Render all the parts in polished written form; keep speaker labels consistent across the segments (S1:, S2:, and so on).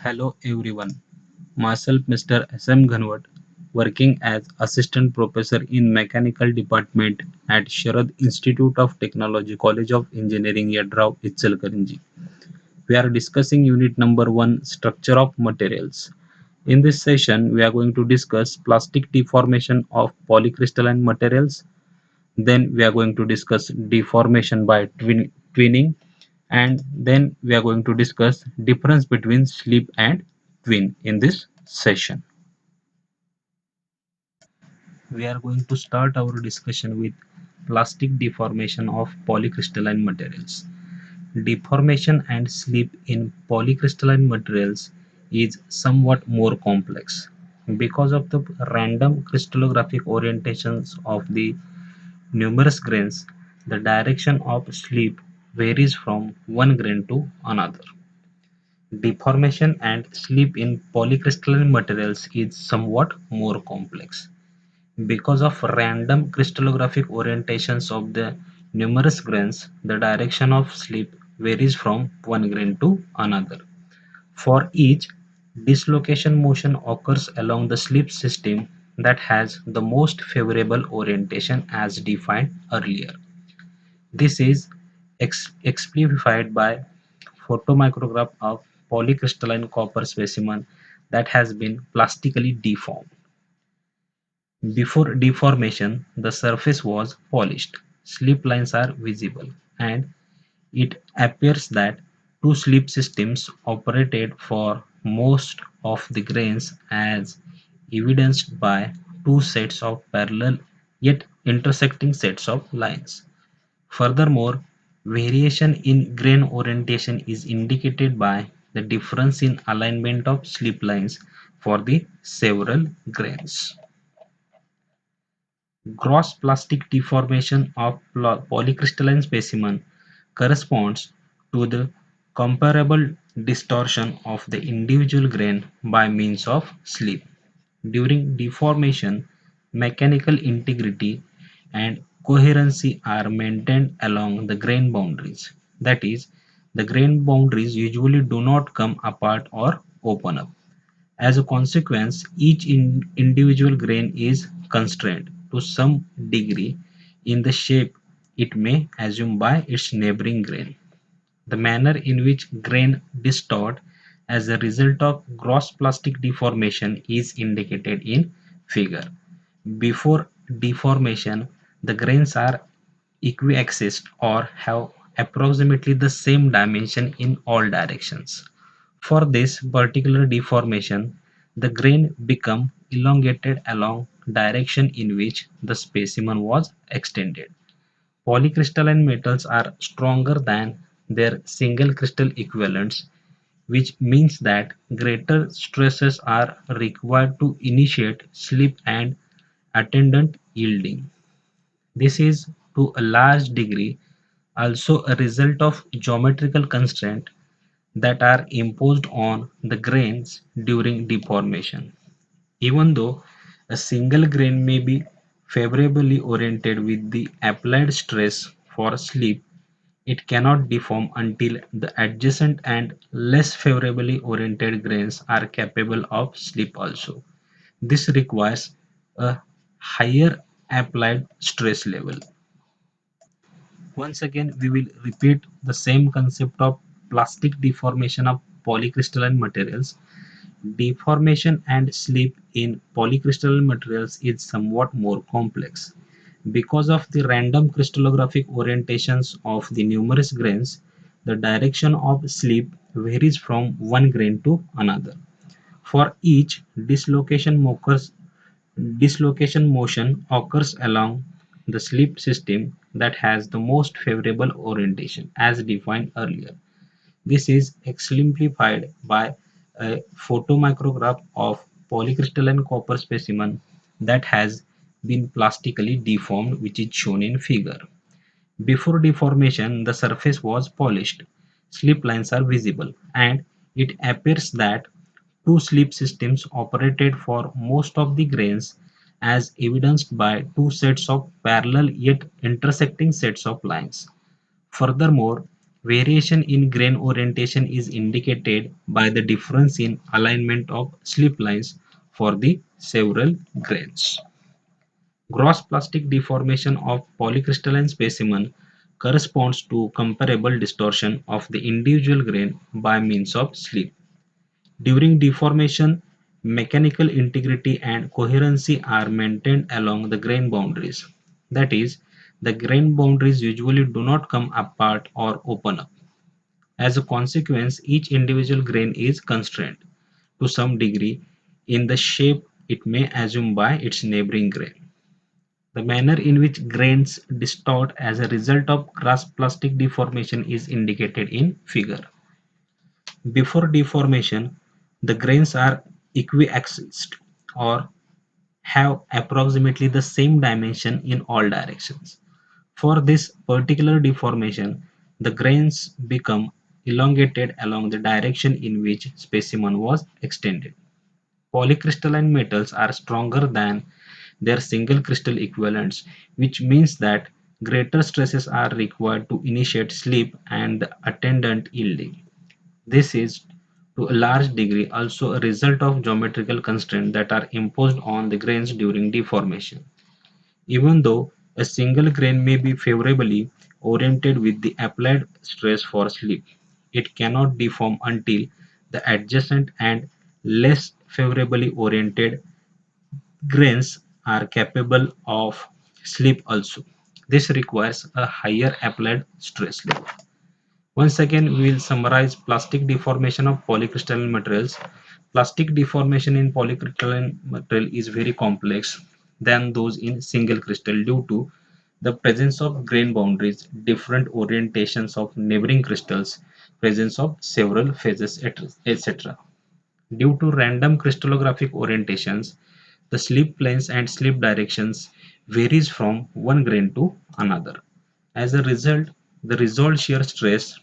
S1: Hello everyone, myself Mr. S.M. Ghanwat, working as Assistant Professor in Mechanical Department at Sharad Institute of Technology, College of Engineering, Yadrao, Ichalkaranji. We are discussing unit number 1, Structure of Materials. In this session, we are going to discuss plastic deformation of polycrystalline materials. Then we are going to discuss deformation by twinning, and then we are going to discuss difference between slip and twin in this session. We are going to start our discussion with plastic deformation of polycrystalline materials. Deformation and slip in polycrystalline materials is somewhat more complex because of the random crystallographic orientations of the numerous grains. The direction of slip varies from one grain to another. Deformation and slip in polycrystalline materials is somewhat more complex because of random crystallographic orientations of the numerous grains. The direction of slip varies from one grain to another. For each, dislocation motion occurs along the slip system that has the most favorable orientation as defined earlier. This is exemplified by photomicrograph of polycrystalline copper specimen that has been plastically deformed. Before deformation, the surface was polished, slip lines are visible, and it appears that two slip systems operated for most of the grains as evidenced by two sets of parallel yet intersecting sets of lines. Furthermore, variation in grain orientation is indicated by the difference in alignment of slip lines for the several grains. Gross plastic deformation of polycrystalline specimen corresponds to the comparable distortion of the individual grain by means of slip. During deformation, mechanical integrity and coherency are maintained along the grain boundaries. That is, the grain boundaries usually do not come apart or open up. As a consequence, each individual grain is constrained to some degree in the shape it may assume by its neighboring grain. The manner in which grain distort as a result of gross plastic deformation is indicated in figure. Before deformation, the grains are equiaxed or have approximately the same dimension in all directions. For this particular deformation, the grain become elongated along direction in which the specimen was extended. Polycrystalline metals are stronger than their single crystal equivalents, which means that greater stresses are required to initiate slip and attendant yielding. This is to a large degree also a result of geometrical constraints that are imposed on the grains during deformation. Even though a single grain may be favorably oriented with the applied stress for slip, it cannot deform until the adjacent and less favorably oriented grains are capable of slip also. This requires a higher applied stress level. Once again, we will repeat the same concept of plastic deformation of polycrystalline materials. Deformation and slip in polycrystalline materials is somewhat more complex. Because of the random crystallographic orientations of the numerous grains, the direction of slip varies from one grain to another. For each, dislocation motion occurs along the slip system that has the most favorable orientation as defined earlier. This is exemplified by a photomicrograph of polycrystalline copper specimen that has been plastically deformed, which is shown in figure. Before deformation, the surface was polished, slip lines are visible, and it appears that two slip systems operated for most of the grains as evidenced by two sets of parallel yet intersecting sets of lines. Furthermore, Variation in grain orientation is indicated by the difference in alignment of slip lines for the several grains. Gross plastic deformation of polycrystalline specimen corresponds to comparable distortion of the individual grain by means of slip. During deformation, mechanical integrity and coherency are maintained along the grain boundaries. That is, the grain boundaries usually do not come apart or open up. As a consequence, each individual grain is constrained, to some degree, in the shape it may assume by its neighboring grain. The manner in which grains distort as a result of gross plastic deformation is indicated in figure. Before deformation, the grains are equiaxed or have approximately the same dimension in all directions. For this particular deformation, the grains become elongated along the direction in which specimen was extended. Polycrystalline metals are stronger than their single crystal equivalents, which means that greater stresses are required to initiate slip and the attendant yielding. This is to a large degree also a result of geometrical constraints that are imposed on the grains during deformation. Even though a single grain may be favorably oriented with the applied stress for slip, it cannot deform until the adjacent and less favorably oriented grains are capable of slip also. This requires a higher applied stress level. Once again, we will summarize plastic deformation of polycrystalline materials. Plastic deformation in polycrystalline material is very complex than those in single crystal due to the presence of grain boundaries, different orientations of neighboring crystals, presence of several phases, etc. Due to random crystallographic orientations, the slip planes and slip directions varies from one grain to another. As a result, the resolved shear stress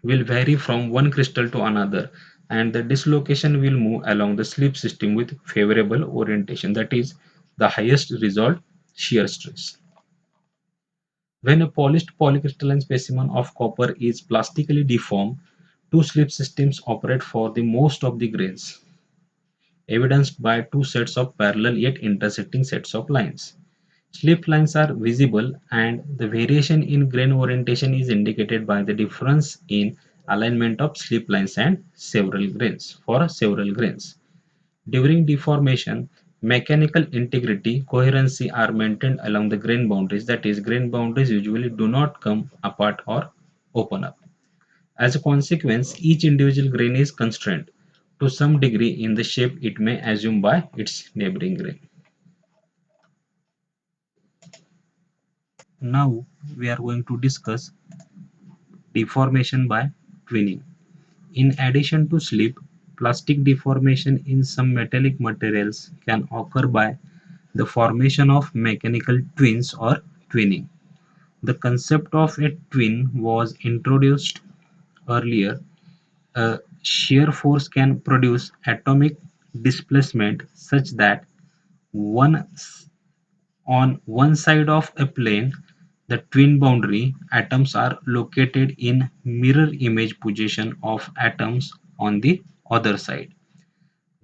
S1: will vary from one crystal to another, and the dislocation will move along the slip system with favorable orientation, that is the highest resolved shear stress. When a polished polycrystalline specimen of copper is plastically deformed, two slip systems operate for the most of the grains, evidenced by two sets of parallel yet intersecting sets of lines. Slip lines are visible, and the variation in grain orientation is indicated by the difference in alignment of slip lines and several grains for several grains. During deformation, mechanical integrity, coherency are maintained along the grain boundaries. That is, grain boundaries usually do not come apart or open up. As a consequence, each individual grain is constrained to some degree in the shape it may assume by its neighboring grain. Now we are going to discuss deformation by twinning. In addition to slip, plastic deformation in some metallic materials can occur by the formation of mechanical twins or twinning. The concept of a twin was introduced earlier. A shear force can produce atomic displacement such that one on one side of a plane, the twin boundary atoms are located in mirror image position of atoms on the other side.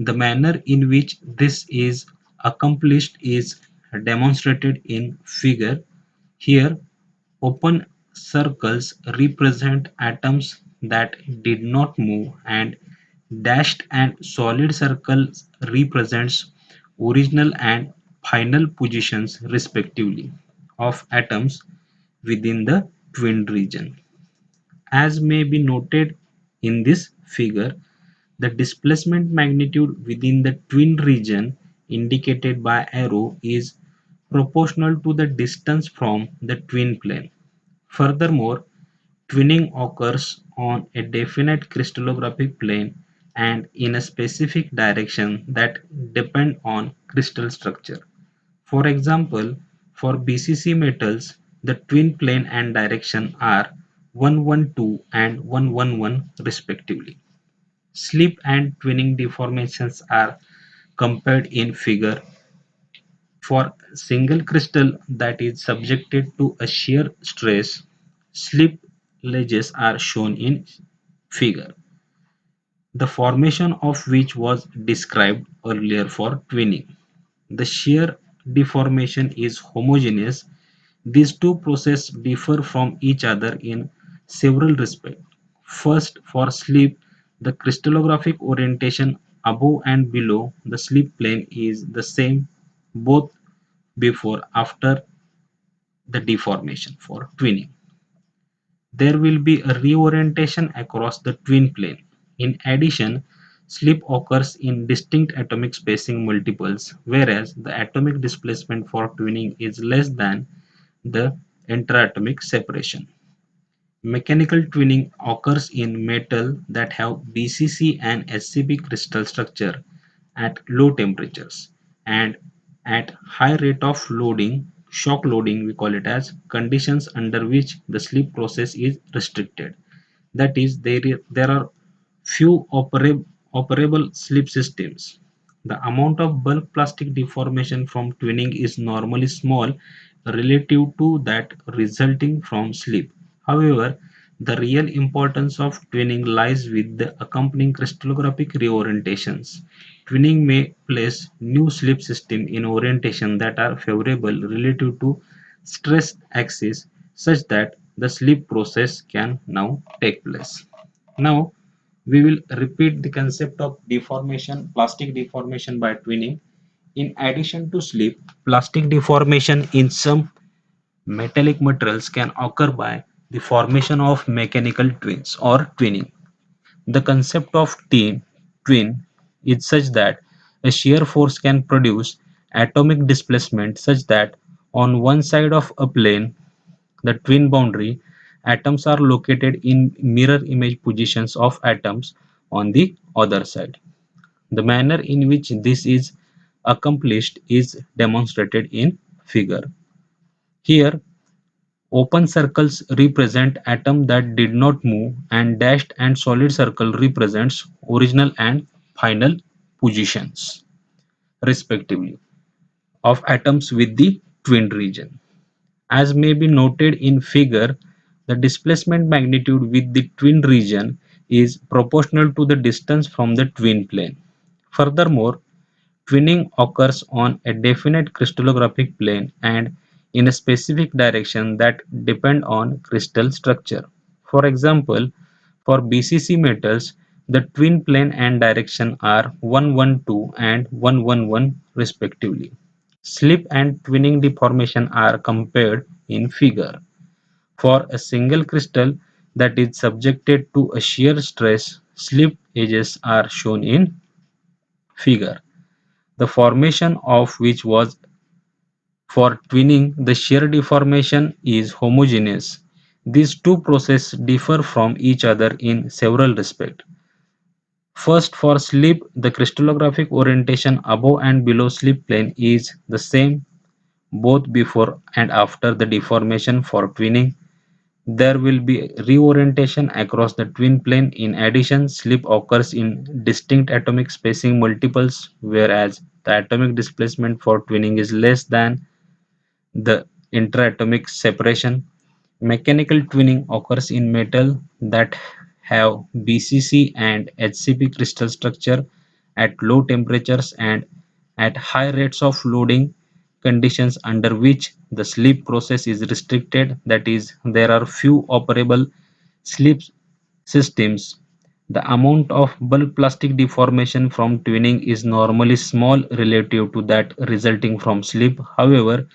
S1: The manner in which this is accomplished is demonstrated in figure. Here, open circles represent atoms that did not move, and dashed and solid circles represents original and final positions respectively of atoms within the twinned region. As may be noted in this figure, the displacement magnitude within the twinned region indicated by arrow is proportional to the distance from the twin plane. Furthermore, twinning occurs on a definite crystallographic plane and in a specific direction that depend on crystal structure. For example, for BCC metals, the twin plane and direction are 112 and 111 respectively. Slip and twinning deformations are compared in figure. For single crystal that is subjected to a shear stress, slip ledges are shown in figure, the formation of which was described earlier for twinning. The shear deformation is homogeneous. These two processes differ from each other in several respects. First, for slip, the crystallographic orientation above and below the slip plane is the same both before after the deformation. For twinning, there will be a reorientation across the twin plane. In addition, slip occurs in distinct atomic spacing multiples, whereas the atomic displacement for twinning is less than the interatomic separation. Mechanical twinning occurs in metal that have BCC and SCP crystal structure at low temperatures and at high rate of loading, shock loading we call it as, conditions under which the slip process is restricted. That is, there are few operable slip systems. The amount of bulk plastic deformation from twinning is normally small relative to that resulting from slip. However, the real importance of twinning lies with the accompanying crystallographic reorientations. Twinning may place new slip systems in orientation that are favorable relative to stress axis such that the slip process can now take place. Now, we will repeat the concept of deformation, plastic deformation by twinning. In addition to slip, plastic deformation in some metallic materials can occur by the formation of mechanical twins or twinning. The concept of twin is such that a shear force can produce atomic displacement such that on one side of a plane, the twin boundary, atoms are located in mirror image positions of atoms on the other side. The manner in which this is accomplished is demonstrated in figure. Here, open circles represent atoms that did not move and dashed and solid circle represents original and final positions respectively of atoms with the twinned region. As may be noted in figure, the displacement magnitude with the twinned region is proportional to the distance from the twin plane. Furthermore, twinning occurs on a definite crystallographic plane and in a specific direction that depend on crystal structure. For example, for BCC metals, the twin plane and direction are 112 and 111 respectively. Slip and twinning deformation are compared in figure. For a single crystal that is subjected to a shear stress, slip edges are shown in figure, the formation of which was for twinning. The shear deformation is homogeneous. These two processes differ from each other in several respects. First, for slip, the crystallographic orientation above and below slip plane is the same both before and after the deformation. For twinning, there will be reorientation across the twin plane. In addition, slip occurs in distinct atomic spacing multiples, whereas the atomic displacement for twinning is less than the interatomic separation. Mechanical twinning occurs in metal that have BCC and HCP crystal structure at low temperatures and at high rates of loading, conditions under which the slip process is restricted. That is, there are few operable slip systems. The amount of bulk plastic deformation from twinning is normally small relative to that resulting from slip. However,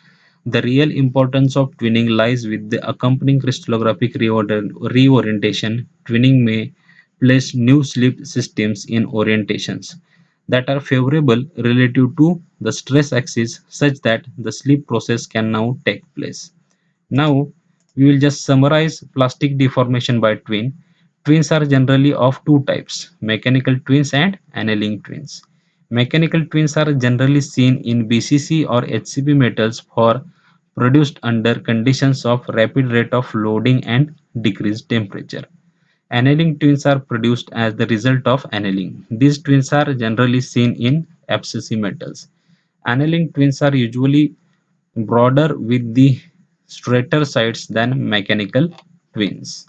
S1: the real importance of twinning lies with the accompanying crystallographic reorientation. Twinning may place new slip systems in orientations that are favorable relative to the stress axis such that the slip process can now take place. Now, we will just summarize plastic deformation by twin. Twins are generally of two types, mechanical twins and annealing twins. Mechanical twins are generally seen in BCC or HCP metals for produced under conditions of rapid rate of loading and decreased temperature. Annealing twins are produced as the result of annealing. These twins are generally seen in FCC metals. Annealing twins are usually broader with the straighter sides than mechanical twins.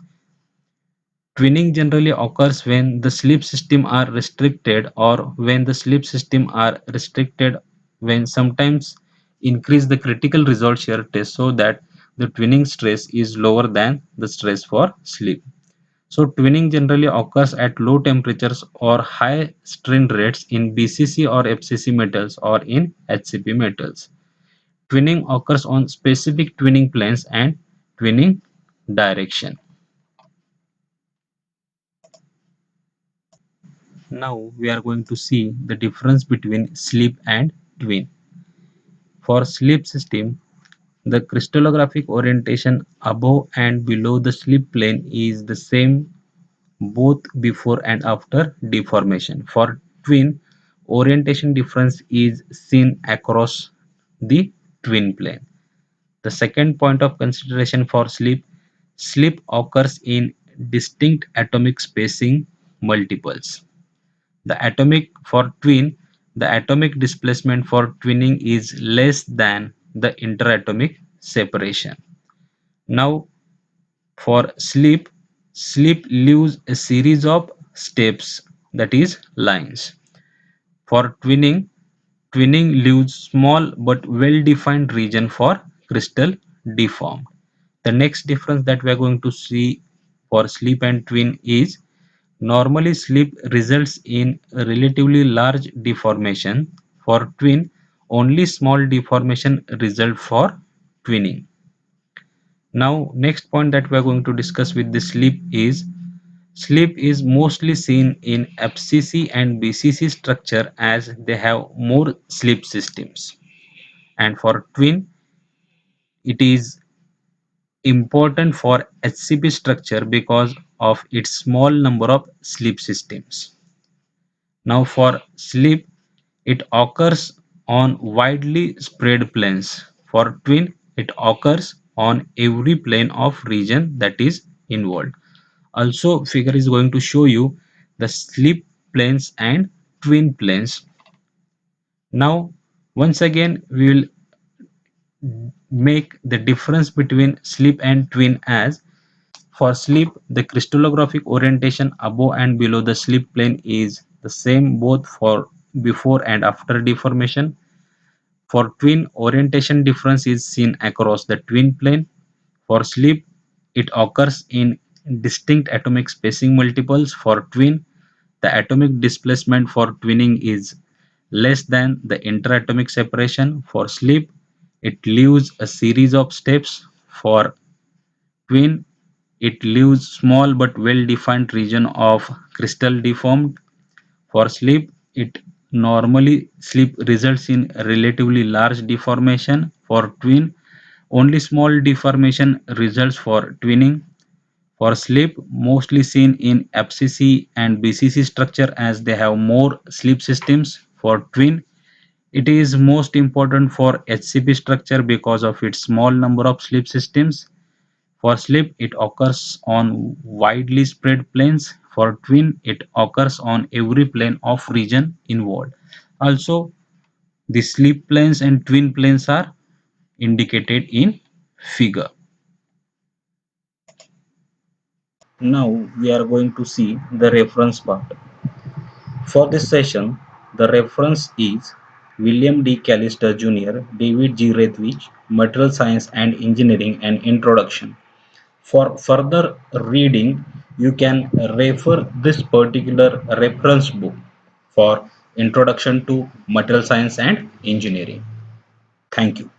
S1: Twinning generally occurs when the sleep system are restricted or when the sleep system are restricted when sometimes increase the critical result shear test so that the twinning stress is lower than the stress for sleep. So twinning generally occurs at low temperatures or high strain rates in BCC or FCC metals or in HCP metals. Twinning occurs on specific twinning planes and twinning direction. Now we are going to see the difference between sleep and twin. For sleep system, the crystallographic orientation above and below the sleep plane is the same both before and after deformation. For twin, orientation difference is seen across the twin plane. The second point of consideration for sleep, sleep occurs in distinct atomic spacing multiples. The atomic for twin, the atomic displacement for twinning is less than the interatomic separation. Now for sleep, sleep leaves a series of steps, that is lines. For twinning, twinning leaves small but well defined region for crystal deformed. The next difference that we are going to see for sleep and twin is normally sleep results in a relatively large deformation. For twin, only small deformation result for twinning. Now next point that we are going to discuss with the sleep is mostly seen in FCC and BCC structure as they have more sleep systems, and for twin it is important for HCP structure because of its small number of sleep systems. Now for sleep, it occurs on widely spread planes. For twin, it occurs on every plane of region that is involved. Also, figure is going to show you the sleep planes and twin planes. Now, once again, we will make the difference between sleep and twin as for sleep, the crystallographic orientation above and below the sleep plane is the same both for before and after deformation. For twin, orientation difference is seen across the twin plane. For sleep, it occurs in distinct atomic spacing multiples. For twin, the atomic displacement for twinning is less than the interatomic separation. For sleep, it leaves a series of steps. For twin, it leaves small but well-defined region of crystal deformed. For sleep, it normally sleep results in a relatively large deformation. For twin, only small deformation results for twinning. For sleep, mostly seen in FCC and BCC structure as they have more sleep systems. For twin, it is most important for HCP structure because of its small number of sleep systems. For sleep, it occurs on widely spread planes. For twin, it occurs on every plane of region involved. Also, the sleep planes and twin planes are indicated in figure. Now we are going to see the reference part. For this session, the reference is William D. Callister Jr., David G. Rethwich, Material Science and Engineering, an Introduction. For further reading, you can refer this particular reference book for Introduction to Material Science and Engineering. Thank you.